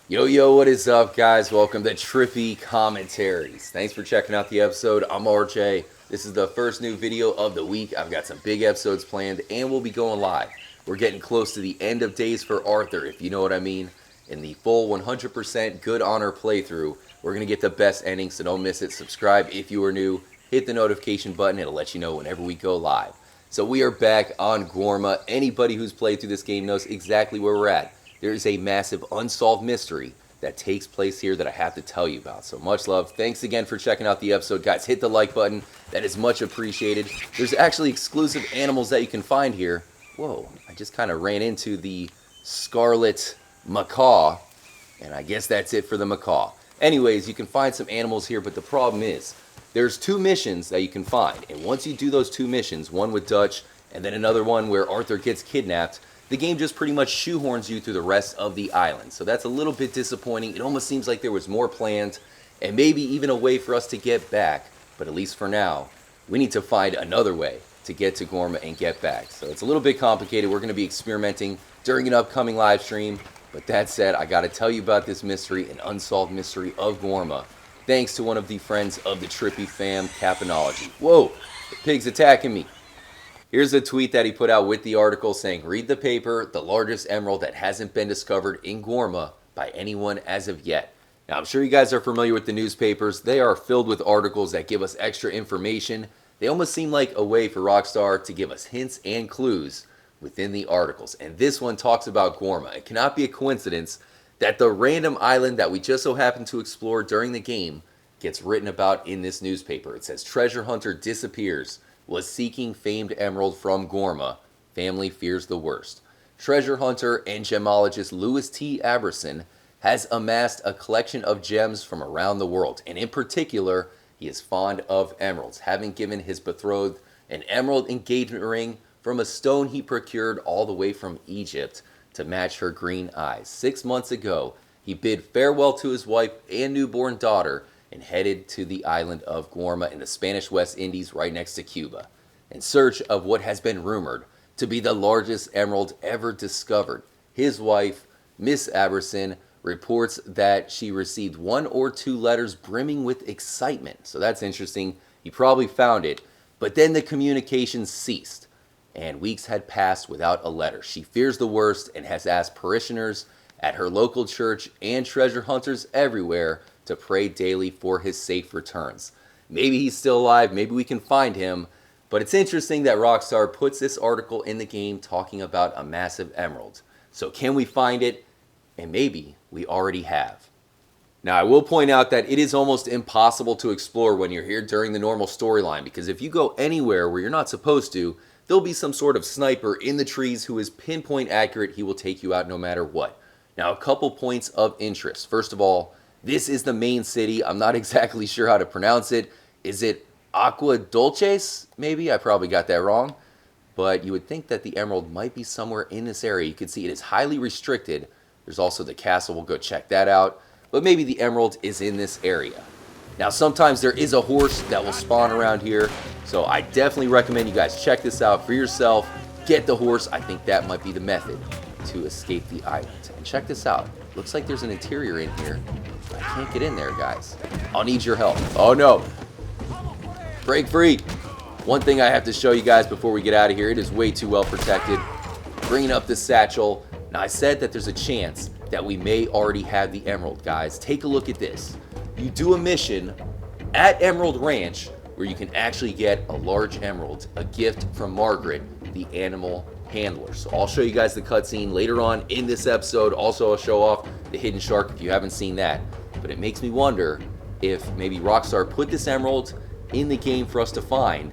Yo, yo, what is up, guys? Welcome to Trippy Commentaries. Thanks for checking out the episode. I'm RJ. This is the first new video of the week. I've got some big episodes planned, and we'll be going live. We're getting close to the end of days for Arthur, if you know what I mean. In the full 100% Good Honor playthrough, we're going to get the best ending, so don't miss it. Subscribe if you are new. Hit the notification button. It'll let you know whenever we go live. So we are back on Guarma. Anybody who's played through this game knows exactly where we're at. There is a massive unsolved mystery that takes place here that I have to tell you about. So much love. Thanks again for checking out the episode. Guys, hit the like button. That is much appreciated. There's actually exclusive animals that you can find here. Whoa, I just kind of ran into the scarlet macaw. And I guess that's it for the macaw. Anyways, you can find some animals here, but the problem is there's two missions that you can find. And once you do those two missions, one with Dutch and then another one where Arthur gets kidnapped, the game just pretty much shoehorns you through the rest of the island. So that's a little bit disappointing. It almost seems like there was more planned and maybe even a way for us to get back. But at least for now, we need to find another way to get to Guarma and get back. So it's a little bit complicated. We're going to be experimenting during an upcoming live stream. But that said, I got to tell you about this mystery, an unsolved mystery of Guarma, thanks to one of the friends of the Trippy fam, Capinology. Whoa, the pig's attacking me. Here's a tweet that he put out with the article saying, read the paper, the largest emerald that hasn't been discovered in Guarma by anyone as of yet. Now, I'm sure you guys are familiar with the newspapers. They are filled with articles that give us extra information. They almost seem like a way for Rockstar to give us hints and clues within the articles. And this one talks about Guarma. It cannot be a coincidence that the random island that we just so happen to explore during the game gets written about in this newspaper. It says, treasure hunter disappears. Was seeking famed emerald from Guarma. Family fears the worst. Treasure hunter and gemologist Louis T. Aberson has amassed a collection of gems from around the world. And in particular, he is fond of emeralds, having given his betrothed an emerald engagement ring from a stone he procured all the way from Egypt to match her green eyes. 6 months ago, he bid farewell to his wife and newborn daughter and headed to the island of Guarma in the Spanish West Indies right next to Cuba, in search of what has been rumored to be the largest emerald ever discovered. His wife, Miss Aberson, reports that she received 1 or 2 letters brimming with excitement. So that's interesting. He probably found it, but then the communications ceased, and weeks had passed without a letter. She fears the worst and has asked parishioners at her local church and treasure hunters everywhere to pray daily for his safe returns. Maybe he's still alive, maybe we can find him, but it's interesting that Rockstar puts this article in the game talking about a massive emerald. So can we find it? And maybe we already have. Now, I will point out that it is almost impossible to explore when you're here during the normal storyline, because if you go anywhere where you're not supposed to, there'll be some sort of sniper in the trees who is pinpoint accurate. He will take you out no matter what. Now, a couple points of interest. First of all, this is the main city. I'm not exactly sure how to pronounce it. Is it Aqua Dulces? Maybe. I probably got that wrong. But you would think that the emerald might be somewhere in this area. You can see it is highly restricted. There's also the castle. We'll go check that out. But maybe the emerald is in this area. Now, sometimes there is a horse that will spawn around here. So I definitely recommend you guys check this out for yourself. Get the horse. I think that might be the method to escape the island. And check this out. Looks like there's an interior in here. I can't get in there, guys. I'll need your help. Oh, no. Break free. One thing I have to show you guys before we get out of here. It is way too well protected. Bringing up the satchel. Now, I said that there's a chance that we may already have the emerald, guys. Take a look at this. You do a mission at Emerald Ranch where you can actually get a large emerald, a gift from Margaret, the animal handler. So I'll show you guys the cutscene later on in this episode. Also, I'll show off the hidden shark if you haven't seen that. But it makes me wonder if maybe Rockstar put this emerald in the game for us to find.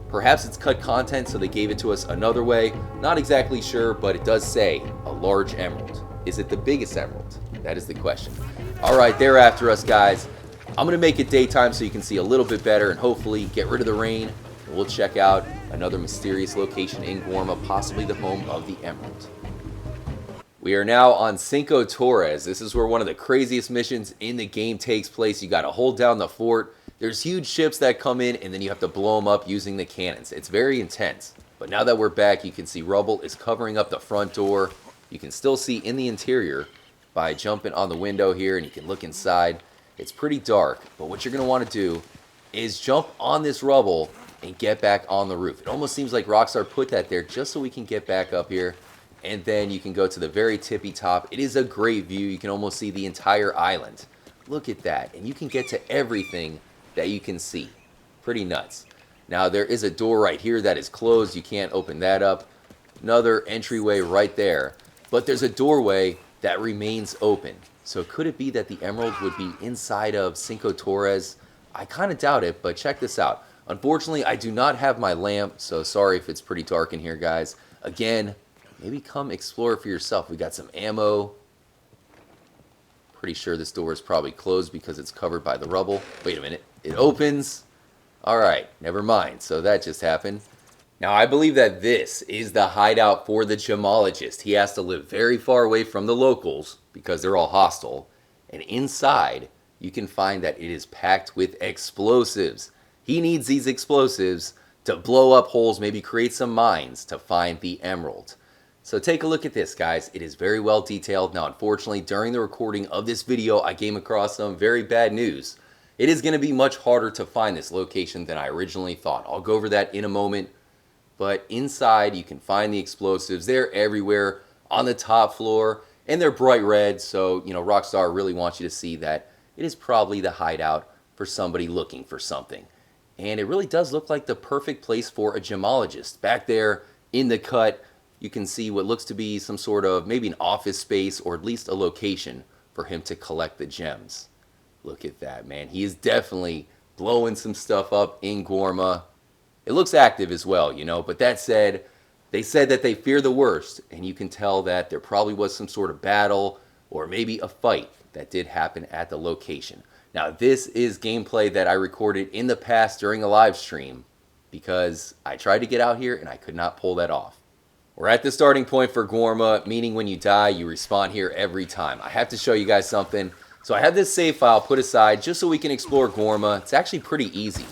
Perhaps it's cut content, so they gave it to us another way. Not exactly sure, but it does say a large emerald. Is it the biggest emerald? That is the question. All right, they're after us, guys. I'm going to make it daytime so you can see a little bit better and hopefully get rid of the rain. And we'll check out another mysterious location in Guarma, possibly the home of the emerald. We are now on Cinco Torres. This is where one of the craziest missions in the game takes place. You got to hold down the fort. There's huge ships that come in, and then you have to blow them up using the cannons. It's very intense. But now that we're back, you can see rubble is covering up the front door. You can still see in the interior by jumping on the window here, and you can look inside. It's pretty dark, but what you're going to want to do is jump on this rubble and get back on the roof. It almost seems like Rockstar put that there just so we can get back up here, and then you can go to the very tippy top. It is a great view. You can almost see the entire island. Look at that, and you can get to everything that you can see. Pretty nuts. Now, there is a door right here that is closed. You can't open that up. Another entryway right there. But there's a doorway that remains open. So could it be that the emerald would be inside of Cinco Torres? I kind of doubt it, but check this out. Unfortunately, I do not have my lamp, so sorry if it's pretty dark in here, guys. Again, maybe come explore it for yourself. We got some ammo. Pretty sure this door is probably closed because it's covered by the rubble. Wait a minute. It opens. All right, never mind. So that just happened. Now, I believe that this is the hideout for the gemologist. He has to live very far away from the locals because they're all hostile. And inside, you can find that it is packed with explosives. He needs these explosives to blow up holes, maybe create some mines to find the emerald. So take a look at this, guys. It is very well detailed. Now, unfortunately, during the recording of this video, I came across some very bad news. It is going to be much harder to find this location than I originally thought. I'll go over that in a moment. But inside, you can find the explosives. They're everywhere on the top floor, and they're bright red. So, Rockstar really wants you to see that it is probably the hideout for somebody looking for something. And it really does look like the perfect place for a gemologist. Back there in the cut, you can see what looks to be some sort of maybe an office space or at least a location for him to collect the gems. Look at that, man. He is definitely blowing some stuff up in Guarma. It looks active as well, but that said, they said that they fear the worst, and you can tell that there probably was some sort of battle or maybe a fight that did happen at the location. Now, this is gameplay that I recorded in the past during a live stream because I tried to get out here and I could not pull that off. We're at the starting point for Guarma, meaning when you die, you respawn here every time. I have to show you guys something. So I have this save file put aside just so we can explore Guarma. It's actually pretty easy,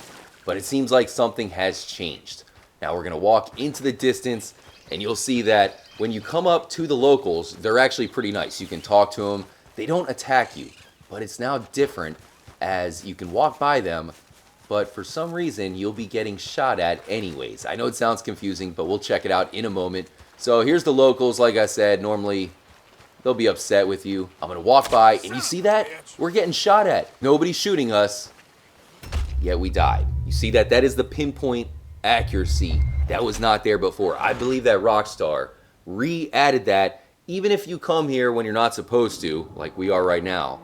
but it seems like something has changed. Now we're going to walk into the distance, and you'll see that when you come up to the locals, they're actually pretty nice. You can talk to them. They don't attack you, but it's now different as you can walk by them, but for some reason, you'll be getting shot at anyways. I know it sounds confusing, but we'll check it out in a moment. So here's the locals. Like I said, normally they'll be upset with you. I'm going to walk by, and you see that? We're getting shot at. Nobody's shooting us, yet we died. You see that? That is the pinpoint accuracy that was not there before. I believe that Rockstar re-added that. Even if you come here when you're not supposed to, like we are right now,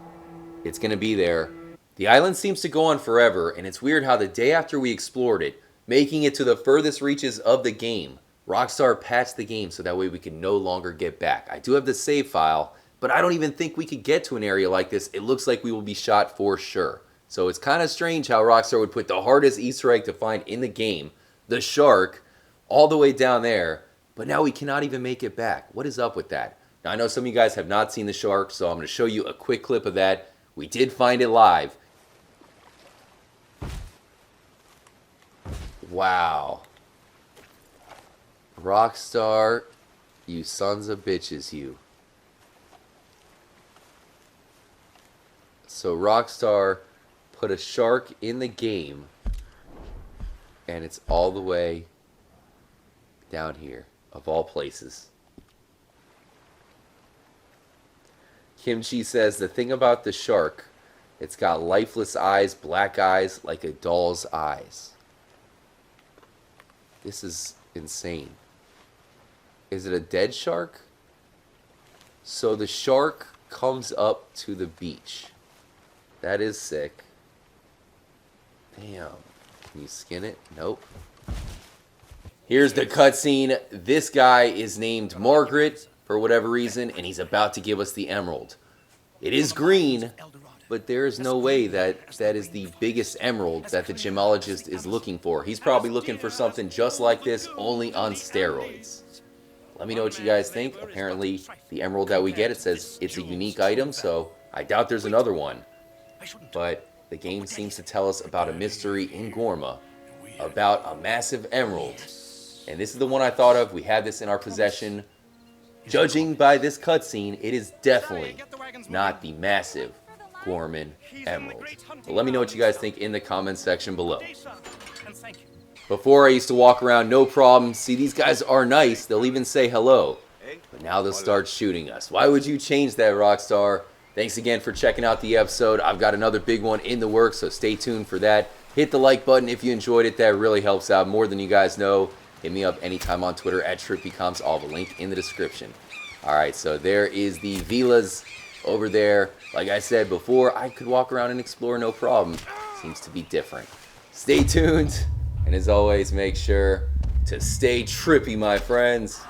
it's going to be there. The island seems to go on forever, and it's weird how the day after we explored it, making it to the furthest reaches of the game, Rockstar patched the game so that way we can no longer get back. I do have the save file, but I don't even think we could get to an area like this. It looks like we will be shot for sure. So it's kind of strange how Rockstar would put the hardest Easter egg to find in the game, the shark, all the way down there, but now we cannot even make it back. What is up with that? Now, I know some of you guys have not seen the shark, so I'm going to show you a quick clip of that. We did find it live. Wow. Rockstar, you sons of bitches, you. So Rockstar put a shark in the game, and it's all the way down here, of all places. Kimchi says, the thing about the shark, it's got lifeless eyes, black eyes, like a doll's eyes. This is insane. Is it a dead shark? So the shark comes up to the beach. That is sick. Damn. Can you skin it? Nope. Here's the cutscene. This guy is named Margaret for whatever reason, and he's about to give us the emerald. It is green, but there is no way that that is the biggest emerald that the gemologist is looking for. He's probably looking for something just like this, only on steroids. Let me know what you guys think. Apparently, the emerald that we get, it says it's a unique item, so I doubt there's another one. But the game seems to tell us about a mystery in Guarma, about a massive emerald. And this is the one I thought of. We had this in our possession Judging by this cutscene, it is definitely not the massive Guarman Emerald. But let me know what you guys think in the comments section below. Before I used to walk around no problem. See, these guys are nice. They'll even say hello. But now they'll start shooting us. Why would you change that, Rockstar? Thanks again for checking out the episode. I've got another big one in the works, so stay tuned for that. Hit the like button if you enjoyed it. That really helps out more than you guys know. Hit me up anytime on Twitter at TrippyComps. I'll have a link in the description. Alright, so there is the villas over there. Like I said before, I could walk around and explore no problem. Seems to be different. Stay tuned. And as always, make sure to stay trippy, my friends.